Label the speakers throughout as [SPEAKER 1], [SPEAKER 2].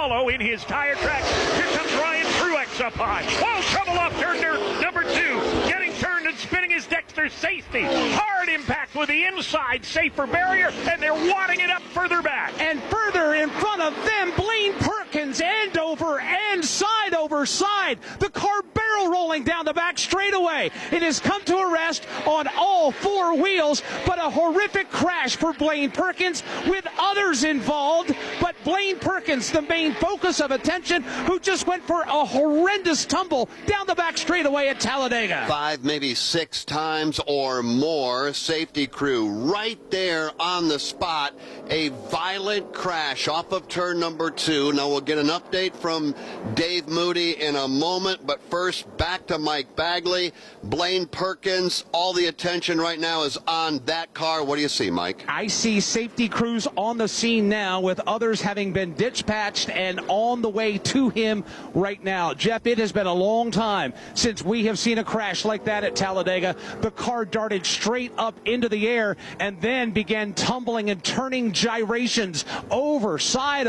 [SPEAKER 1] follow in his tire track. Here comes Ryan Truex up high. Whoa, trouble off turn number 2. Getting turned and spinning is Dexter Stacey. Hard impact with the inside safer barrier, and they're wadding it up further back.
[SPEAKER 2] And further in front of them, Blaine Perkins, end over end, side over side. The car barrel rolling down the back straightaway. It has come to a rest on all 4 wheels, but a horrific crash for Blaine Perkins with others involved. But Blaine Perkins, the main focus of attention, who just went for a horrendous tumble down the back straightaway at Talladega.
[SPEAKER 3] 5, maybe 6 times or more. Safety crew right there on the spot. A violent crash off of turn number 2. Now we'll get an update from Dave Moody in a moment, but first back to Mike Bagley. Blaine Perkins, all the attention right now is on that car. What do you see, Mike?
[SPEAKER 2] I see safety crews on the scene now, with others having been dispatched and on the way to him right now. Jeff, it has been a long time since we have seen a crash like that at Talladega. The car darted straight up into the air and then began tumbling and turning gyrations over side,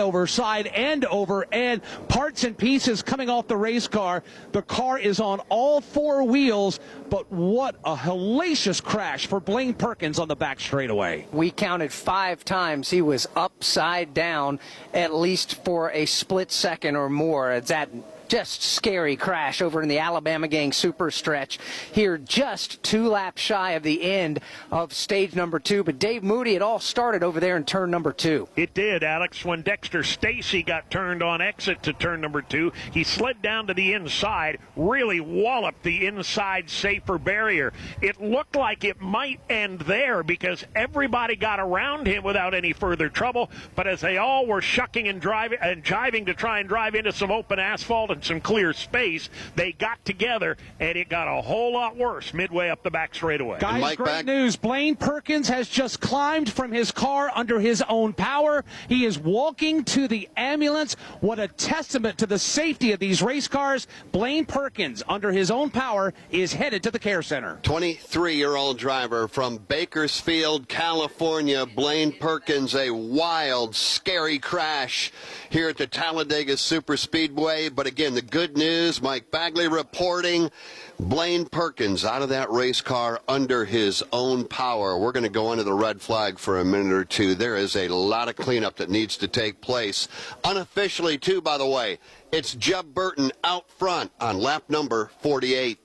[SPEAKER 2] end over end. Parts and pieces coming off the race car. The car is on all 4 wheels, but what a hellacious crash for Blaine Perkins on the back straightaway.
[SPEAKER 4] We counted 5 times he was upside down, at least for a split second or more. It's that just scary crash over in the Alabama Gang super stretch here, just 2 laps shy of the end of stage number 2. But Dave Moody, it all started over there in turn number 2.
[SPEAKER 1] It did, Alex. When Dexter Stacey got turned on exit to turn number 2, he slid down to the inside, really walloped the inside safer barrier. It looked like it might end there because everybody got around him without any further trouble, but as they all were shucking and driving and jiving to try and drive into some open asphalt and some clear space, they got together, and it got a whole lot worse midway up the back straightaway.
[SPEAKER 2] Guys, great news. Blaine Perkins has just climbed from his car under his own power. He is walking to the ambulance. What a testament to the safety of these race cars. Blaine Perkins, under his own power, is headed to the care center.
[SPEAKER 3] 23-year-old driver from Bakersfield, California, Blaine Perkins, a wild, scary crash here at the Talladega Superspeedway. But again, the good news, Mike Bagley reporting, Blaine Perkins out of that race car under his own power. We're going to go under the red flag for a minute or two. There is a lot of cleanup that needs to take place. Unofficially, too, by the way, it's Jeb Burton out front on lap number 48.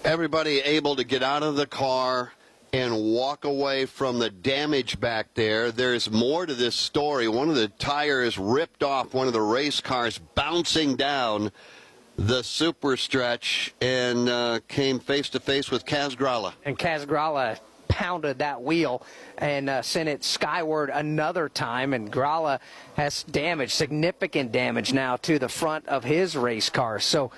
[SPEAKER 3] Everybody able to get out of the car and walk away from the damage back there. There's more to this story. One of the tires ripped off one of the race cars, bouncing down the super stretch, and came face-to-face with Kaz Grala.
[SPEAKER 4] And Kaz Grala pounded that wheel and sent it skyward another time, and Grala has damage, significant damage now to the front of his race car. So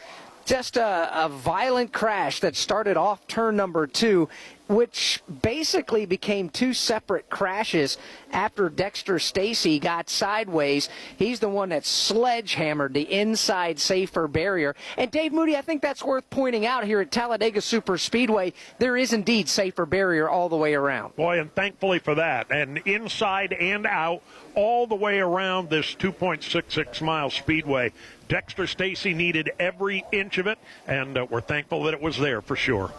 [SPEAKER 4] just a violent crash that started off turn number 2, which basically became 2 separate crashes after Dexter Stacey got sideways. He's the one that sledgehammered the inside safer barrier. And Dave Moody, I think that's worth pointing out here at Talladega Superspeedway. There is indeed safer barrier all the way around.
[SPEAKER 1] Boy, and thankfully for that. And inside and out, all the way around this 2.66-mile speedway. Dexter Stacey needed every inch of it, and we're thankful that it was there for sure.